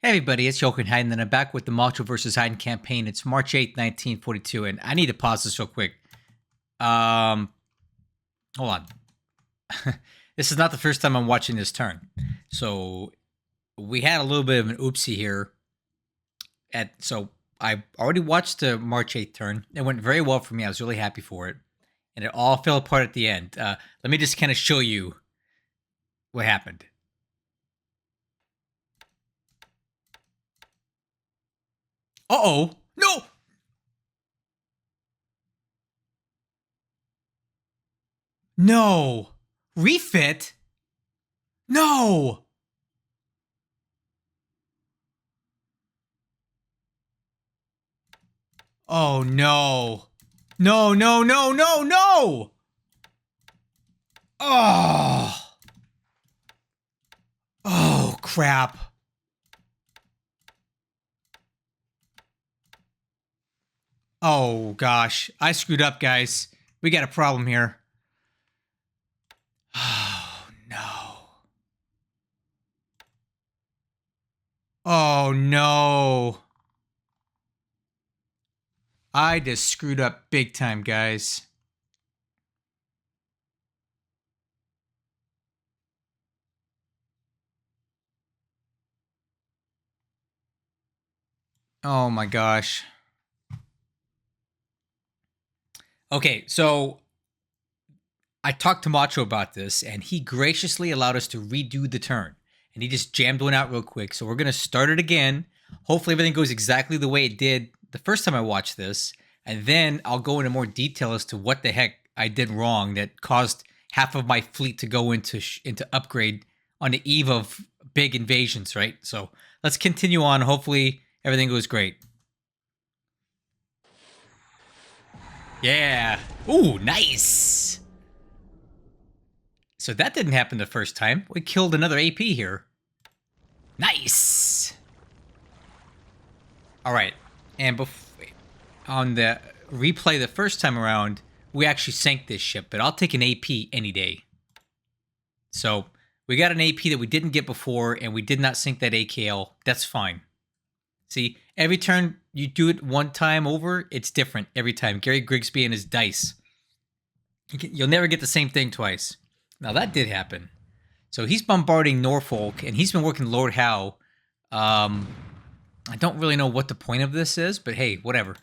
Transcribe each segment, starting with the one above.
Hey everybody, it's Heiden, and I'm back with the Macho versus Heiden campaign. It's March 8th, 1942, and I need to pause this real quick. Hold on. This is not the first time I'm watching this turn. So we had a little bit of an oopsie here. So I already watched the March 8th turn. It went very well for me. I was really happy for it. And it all fell apart at the end. Let me just kind of show you what happened. Uh-oh. No! No! Refit? No! Oh no. No, no, no, no, no! Oh! Oh, crap. Oh, gosh. I screwed up, guys. We got a problem here. Oh, no. Oh, no. I just screwed up big time, guys. Oh, my gosh. Okay, so I talked to Macho about this, and he graciously allowed us to redo the turn. And he just jammed one out real quick. So we're going to start it again. Hopefully everything goes exactly the way it did the first time I watched this. And then I'll go into more detail as to what the heck I did wrong that caused half of my fleet to go into upgrade on the eve of big invasions, right? So let's continue on. Hopefully everything goes great. Yeah. Ooh, nice. So that didn't happen the first time. We killed another AP here. Nice. All right. And on the replay the first time around, we actually sank this ship, but I'll take an AP any day. So we got an AP that we didn't get before, and we did not sink that AKL. That's fine. See, every turn you do it one time over, it's different every time. Gary Grigsby and his dice. You'll never get the same thing twice. Now that did happen. So he's bombarding Norfolk, and he's been working Lord Howe. I don't really know what the point of this is, but hey, whatever.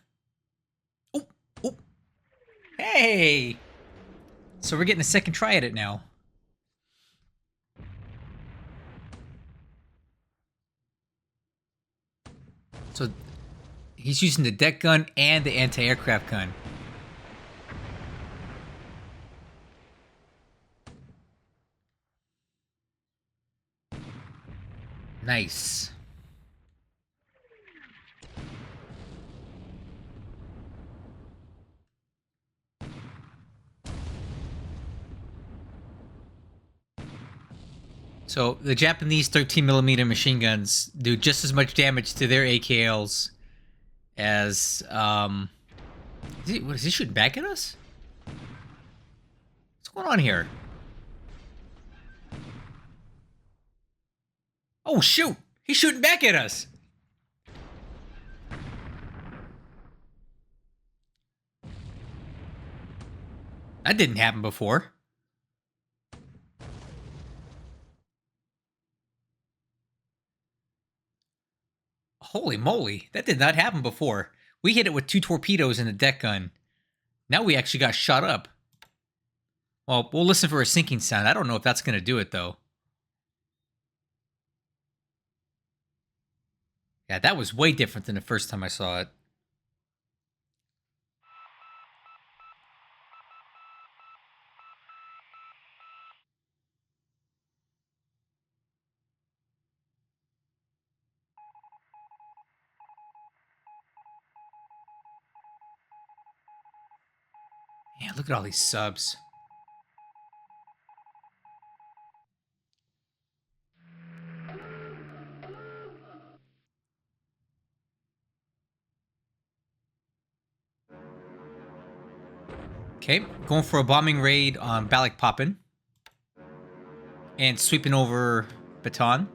Oh, oh. Hey! So we're getting a second try at it now. So he's using the deck gun and the anti-aircraft gun. Nice. So the Japanese 13mm machine guns do just as much damage to their AKLs as what is he shooting back at us? What's going on here? Oh shoot! He's shooting back at us! That didn't happen before. Holy moly, that did not happen before. We hit it with 2 torpedoes and a deck gun. Now we actually got shot up. Well, we'll listen for a sinking sound. I don't know if that's going to do it, though. Yeah, that was way different than the first time I saw it. Yeah, look at all these subs. Okay, going for a bombing raid on Balikpapan. And sweeping over Bataan.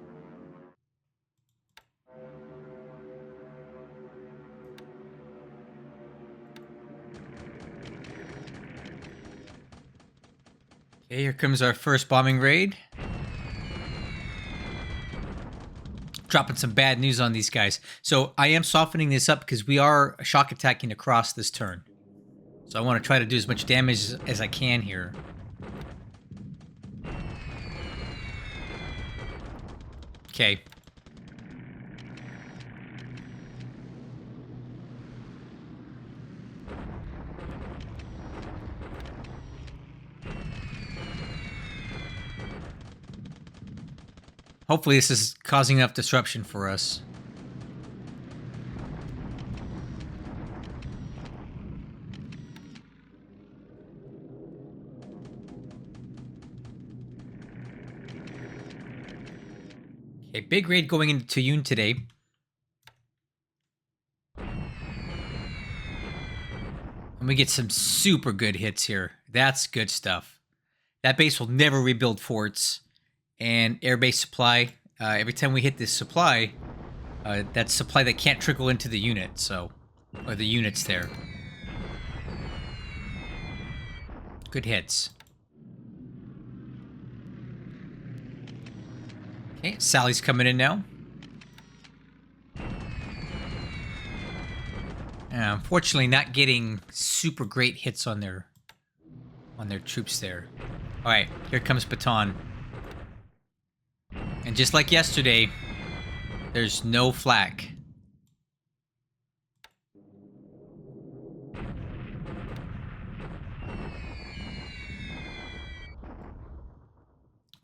Okay, here comes our first bombing raid. Dropping some bad news on these guys. So I am softening this up because we are shock attacking across this turn. So I want to try to do as much damage as I can here. Okay. Hopefully this is causing enough disruption for us. Okay, big raid going into Tuyun today. And we get some super good hits here. That's good stuff. That base will never rebuild forts. And airbase supply, every time we hit this supply, that's supply that can't trickle into the unit, so, or the units there. Good hits. Okay, Sally's coming in now. Unfortunately, not getting super great hits on their troops there. All right, here comes Baton. And just like yesterday, there's no flak.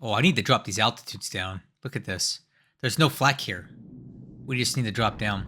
Oh, I need to drop these altitudes down. Look at this. There's no flak here. We just need to drop down.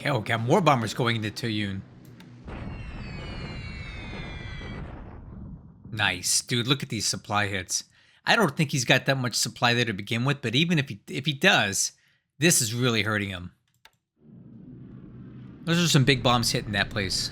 Okay, we got more bombers going into Tuyun. Nice. Dude, look at these supply hits. I don't think he's got that much supply there to begin with, but even if he does, this is really hurting him. Those are some big bombs hitting that place.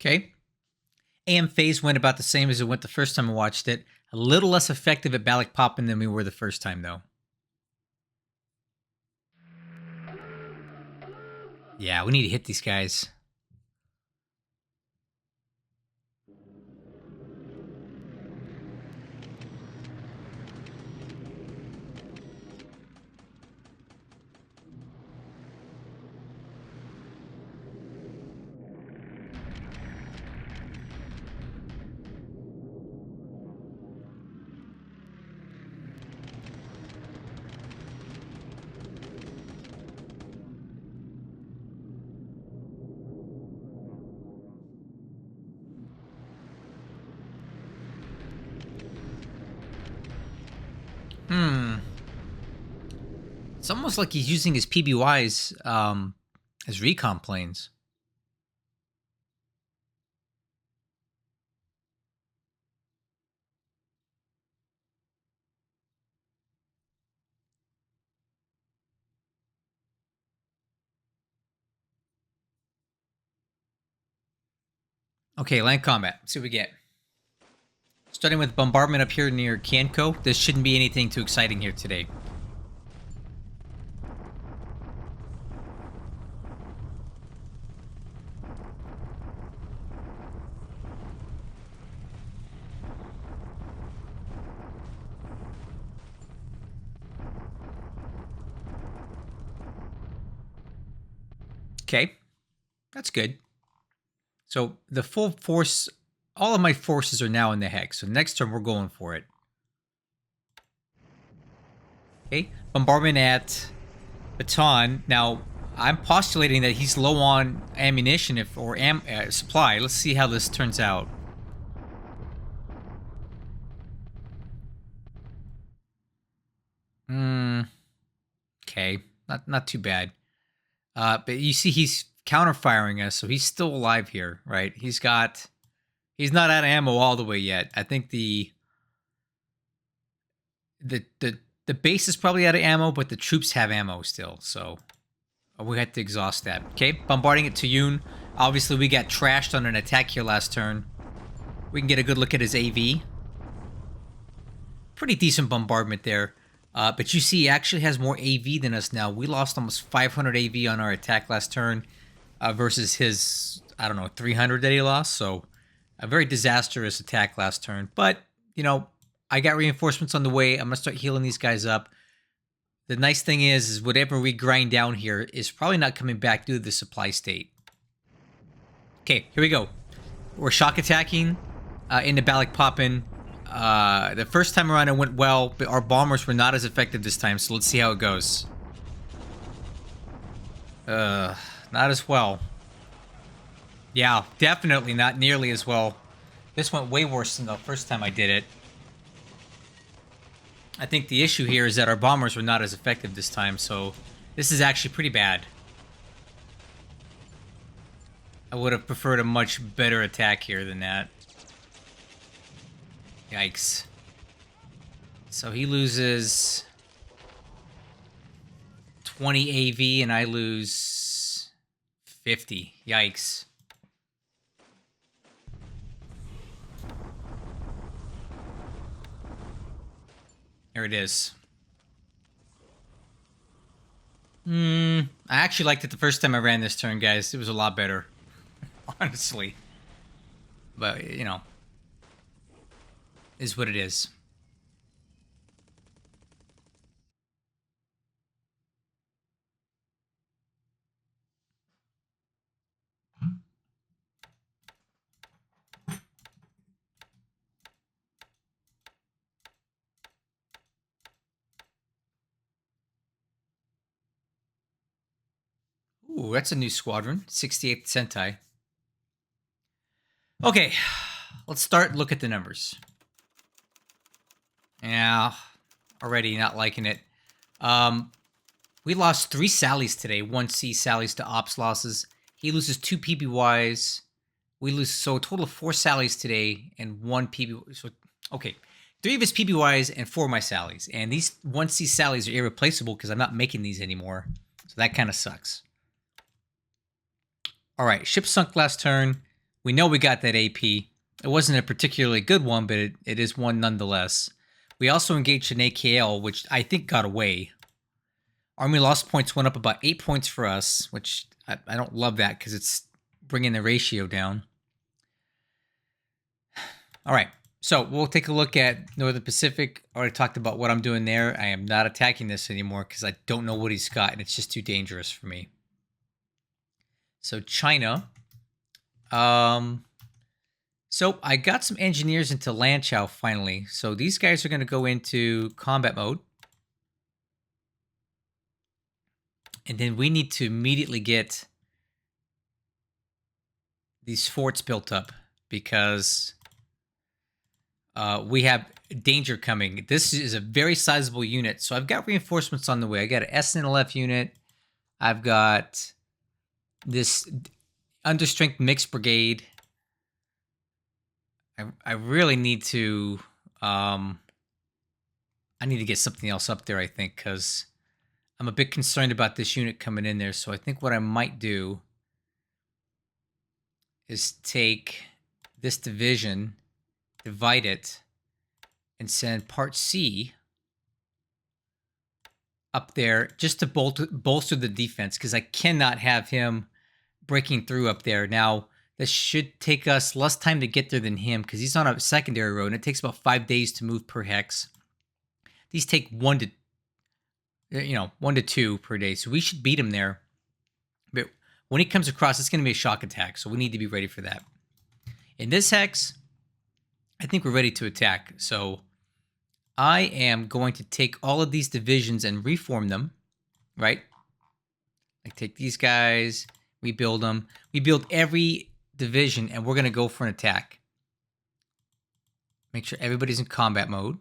Okay. AM phase went about the same as it went the first time I watched it. A little less effective at Balak popping than we were the first time, though. Yeah, we need to hit these guys. It's almost like he's using his PBYs as recon planes. Okay, land combat. Let's see what we get. Starting with bombardment up here near Kanko. This shouldn't be anything too exciting here today. Okay, that's good. So the full force, all of my forces are now in the hex. So next turn, we're going for it. Okay, bombardment at Baton. Now, I'm postulating that he's low on ammunition or supply. Let's see how this turns out. Okay, not too bad. But you see, he's counter-firing us, so he's still alive here, right? He's not out of ammo all the way yet. I think the base is probably out of ammo, but the troops have ammo still, so we had to exhaust that. Okay, bombarding it to Yoon. Obviously, we got trashed on an attack here last turn. We can get a good look at his AV. Pretty decent bombardment there. But you see, he actually has more AV than us now. We lost almost 500 AV on our attack last turn versus his, I don't know, 300 that he lost. So a very disastrous attack last turn. But, you know, I got reinforcements on the way. I'm going to start healing these guys up. The nice thing is whatever we grind down here is probably not coming back due to the supply state. Okay, here we go. We're shock attacking into Balak Poppin'. The first time around it went well, but our bombers were not as effective this time, so let's see how it goes. Not as well. Yeah, definitely not nearly as well. This went way worse than the first time I did it. I think the issue here is that our bombers were not as effective this time, so this is actually pretty bad. I would have preferred a much better attack here than that. Yikes. So he loses 20 AV and I lose 50. Yikes. Here it is. I actually liked it the first time I ran this turn, guys. It was a lot better. Honestly. But, you know. Is what it is. Ooh, that's a new squadron. 68th Sentai. Okay, let's look at the numbers. Yeah, already not liking it. We lost 3 Sallies today. 1 C Sallies to Ops losses. He loses 2 PBYs. We lose, so a total of 4 Sallies today and 1 PBY. So, okay, 3 of his PBYs and 4 of my Sallies. And these 1 C Sallies are irreplaceable because I'm not making these anymore. So that kind of sucks. All right, ship sunk last turn. We know we got that AP. It wasn't a particularly good one, but it is one nonetheless. We also engaged an AKL, which I think got away. Army loss points went up about 8 points for us, which I don't love that because it's bringing the ratio down. All right, so we'll take a look at Northern Pacific. I already talked about what I'm doing there. I am not attacking this anymore because I don't know what he's got, and it's just too dangerous for me. So China. So I got some engineers into Lanchow finally. So these guys are going to go into combat mode. And then we need to immediately get these forts built up because we have danger coming. This is a very sizable unit. So I've got reinforcements on the way. I got an SNLF unit. I've got this understrength mixed brigade. I really need to I need to get something else up there, I think, because I'm a bit concerned about this unit coming in there. So I think what I might do is take this division, divide it, and send Part C up there just to bolster the defense, because I cannot have him breaking through up there. Now, this should take us less time to get there than him because he's on a secondary road, and it takes about 5 days to move per hex. These take 1 to 2 per day, so we should beat him there. But When he comes across, it's going to be a shock attack, so we need to be ready for that. In this hex, I think we're ready to attack. So I am going to take all of these divisions and reform them, right? Like take these guys, rebuild them. We build every division, and we're going to go for an attack. Make sure everybody's in combat mode.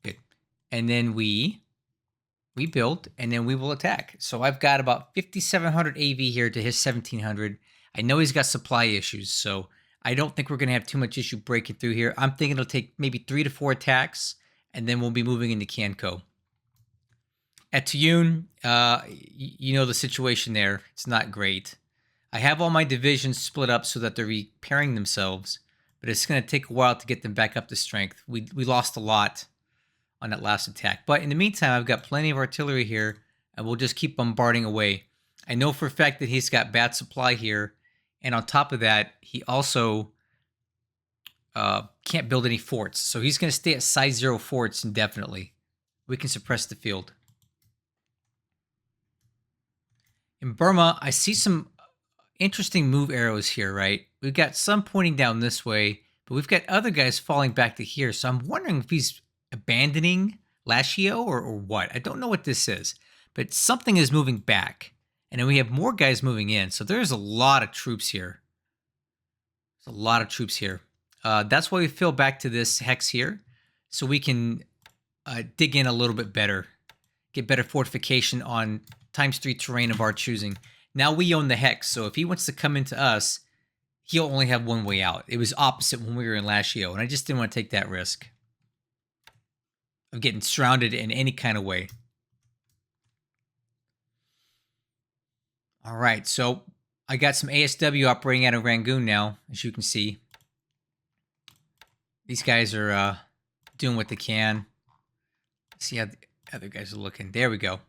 Good. And then we rebuild, and then we will attack. So I've got about 5,700 AV here to his 1,700. I know he's got supply issues, so I don't think we're going to have too much issue breaking through here. I'm thinking it'll take maybe 3 to 4 attacks, and then we'll be moving into Kanko. At Tuyun, you know the situation there. It's not great. I have all my divisions split up so that they're repairing themselves, but it's going to take a while to get them back up to strength. We lost a lot on that last attack. But in the meantime, I've got plenty of artillery here, and we'll just keep bombarding away. I know for a fact that he's got bad supply here, and on top of that, he also can't build any forts. So he's going to stay at size 0 forts indefinitely. We can suppress the field. In Burma, I see some interesting move arrows here, right? We've got some pointing down this way, but we've got other guys falling back to here. So I'm wondering if he's abandoning Lashio or what. I don't know what this is, but something is moving back. And then we have more guys moving in. So there's a lot of troops here. There's a lot of troops here. That's why we fill back to this hex here, so we can dig in a little bit better, get better fortification on ×3 terrain of our choosing. Now we own the hex, so if he wants to come into us, he'll only have one way out. It was opposite when we were in Lashio, and I just didn't want to take that risk of getting surrounded in any kind of way. All right, so I got some ASW operating out of Rangoon now, as you can see. These guys are doing what they can. Let's see how the other guys are looking. There we go.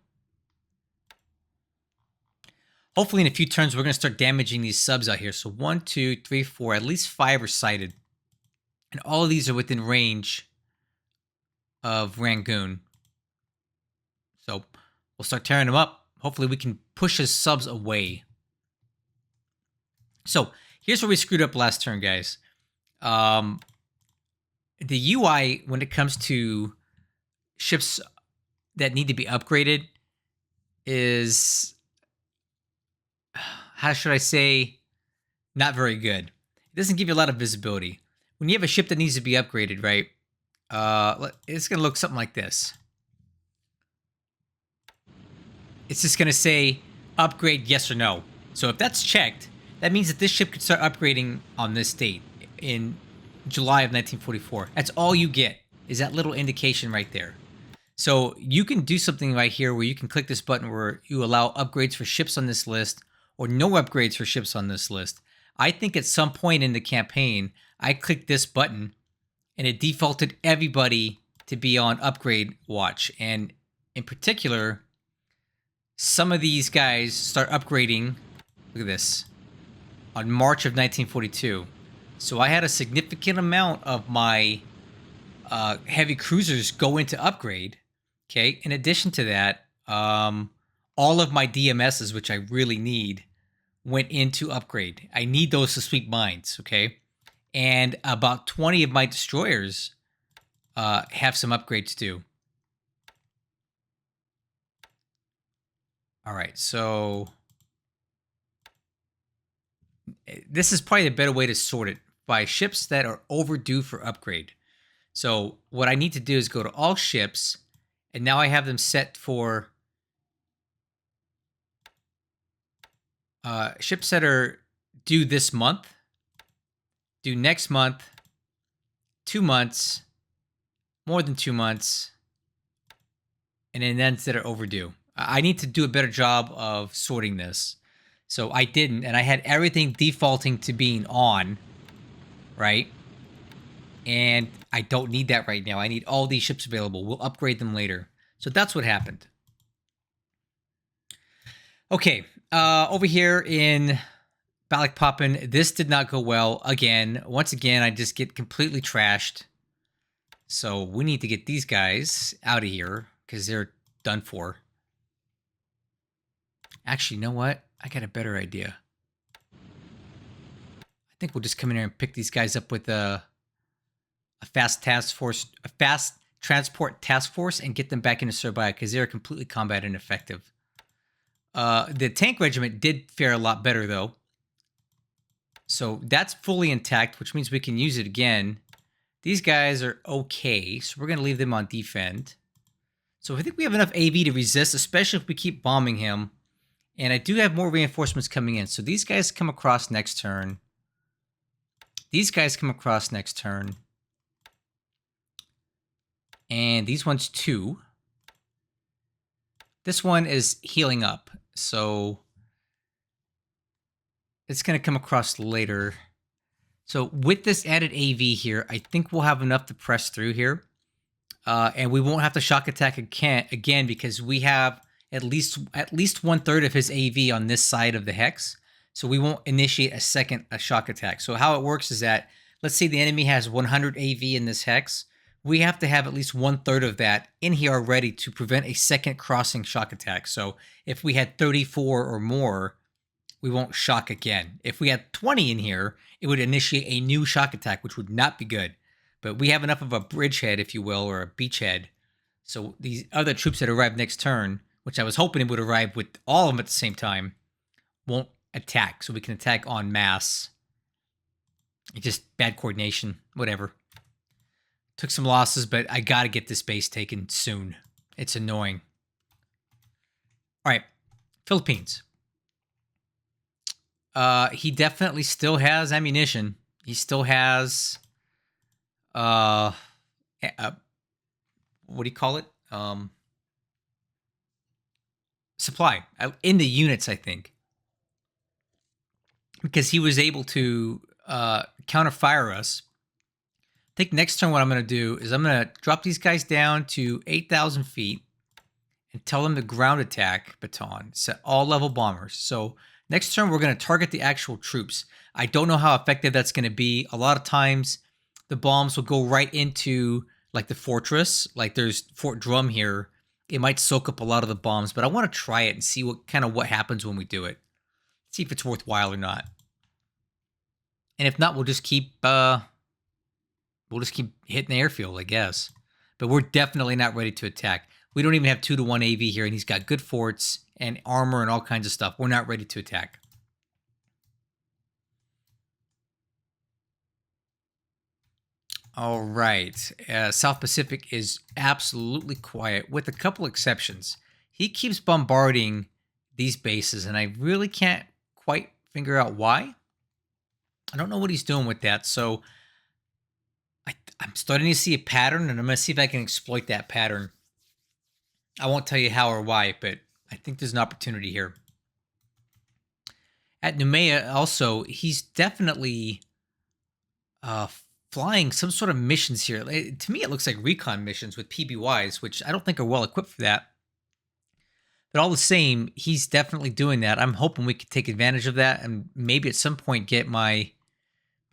Hopefully in a few turns, we're going to start damaging these subs out here. So 1, 2, 3, 4, at least 5 are sighted. And all of these are within range of Rangoon. So we'll start tearing them up. Hopefully we can push his subs away. So here's where we screwed up last turn, guys. The UI, when it comes to ships that need to be upgraded, is, how should I say, not very good. It doesn't give you a lot of visibility. When you have a ship that needs to be upgraded, right, it's going to look something like this. It's just going to say, upgrade yes or no. So if that's checked, that means that this ship could start upgrading on this date in July of 1944. That's all you get, is that little indication right there. So you can do something right here where you can click this button where you allow upgrades for ships on this list or no upgrades for ships on this list. I think at some point in the campaign, I clicked this button and it defaulted everybody to be on upgrade watch. And in particular, some of these guys start upgrading, look at this, on March of 1942. So I had a significant amount of my heavy cruisers go into upgrade. Okay. In addition to that, all of my DMSs, which I really need, went into upgrade. I need those to sweep mines. Okay. And about 20 of my destroyers have some upgrades too. All right. So this is probably a better way to sort it by ships that are overdue for upgrade. So what I need to do is go to all ships, and now I have them set for ships that are due this month, due next month, 2 months, more than 2 months, and then ones that are overdue. I need to do a better job of sorting this. So I didn't, and I had everything defaulting to being on, right? And I don't need that right now. I need all these ships available. We'll upgrade them later. So that's what happened. Okay, over here in Balikpapan, this did not go well. Again, once again, I just get completely trashed. So we need to get these guys out of here because they're done for. Actually, you know what? I got a better idea. I think we'll just come in here and pick these guys up with a fast transport task force, and get them back into Serbia because they're completely combat ineffective. The tank regiment did fare a lot better though, so that's fully intact, which means we can use it again. These guys are okay, so we're going to leave them on defend. So I think we have enough AV to resist, especially if we keep bombing him. And I do have more reinforcements coming in. So these guys come across next turn. These guys come across next turn. And these ones too. This one is healing up. So it's going to come across later. So with this added AV here, I think we'll have enough to press through here. And we won't have to shock attack again because we have at least 1/3 of his AV on this side of the hex. So we won't initiate a shock attack. So how it works is that, let's say the enemy has 100 AV in this hex. We have to have at least 1/3 of that in here already to prevent a second crossing shock attack. So if we had 34 or more, we won't shock again. If we had 20 in here, it would initiate a new shock attack, which would not be good. But we have enough of a bridgehead, if you will, or a beachhead. So these other troops that arrive next turn, which I was hoping it would arrive with all of them at the same time, won't attack. So we can attack en masse. It's just bad coordination, whatever. Took some losses, but I got to get this base taken soon. It's annoying. All right, Philippines. He definitely still has ammunition. He still has, what do you call it? Supply in the units, I think, because he was able to counterfire us. I think next turn what I'm going to do is I'm going to drop these guys down to 8,000 feet and tell them to ground attack baton, set all level bombers. So next turn, we're going to target the actual troops. I don't know how effective that's going to be. A lot of times, the bombs will go right into like the fortress. Like there's Fort Drum here. It might soak up a lot of the bombs, but I want to try it and see what happens when we do it. See if it's worthwhile or not. And if not, we'll just keep hitting the airfield, I guess. But we're definitely not ready to attack. We don't even have 2-to-1 AV here, and he's got good forts and armor and all kinds of stuff. We're not ready to attack. All right. South Pacific is absolutely quiet, with a couple exceptions. He keeps bombarding these bases, and I really can't quite figure out why. I don't know what he's doing with that, so I'm starting to see a pattern, and I'm going to see if I can exploit that pattern. I won't tell you how or why, but I think there's an opportunity here. At Noumea, also, he's definitely flying some sort of missions here. To me, it looks like recon missions with PBYs, which I don't think are well equipped for that. But all the same, he's definitely doing that. I'm hoping we could take advantage of that and maybe at some point get my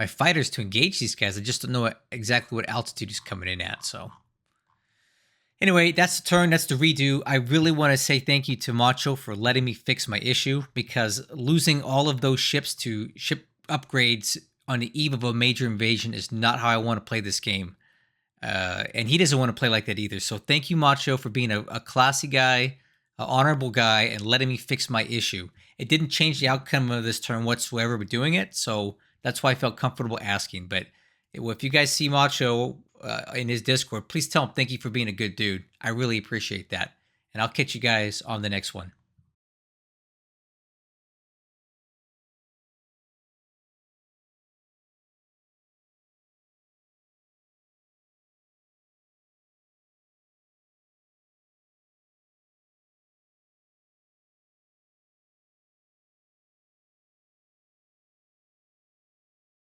fighters to engage these guys. I just don't know exactly what altitude he's coming in at, so... Anyway, that's the turn. That's the redo. I really want to say thank you to Macho for letting me fix my issue, because losing all of those ships to ship upgrades on the eve of a major invasion is not how I want to play this game. And he doesn't want to play like that either. So thank you, Macho, for being a classy guy, an honorable guy, and letting me fix my issue. It didn't change the outcome of this turn whatsoever with doing it, so that's why I felt comfortable asking. But if you guys see Macho in his Discord, please tell him thank you for being a good dude. I really appreciate that. And I'll catch you guys on the next one.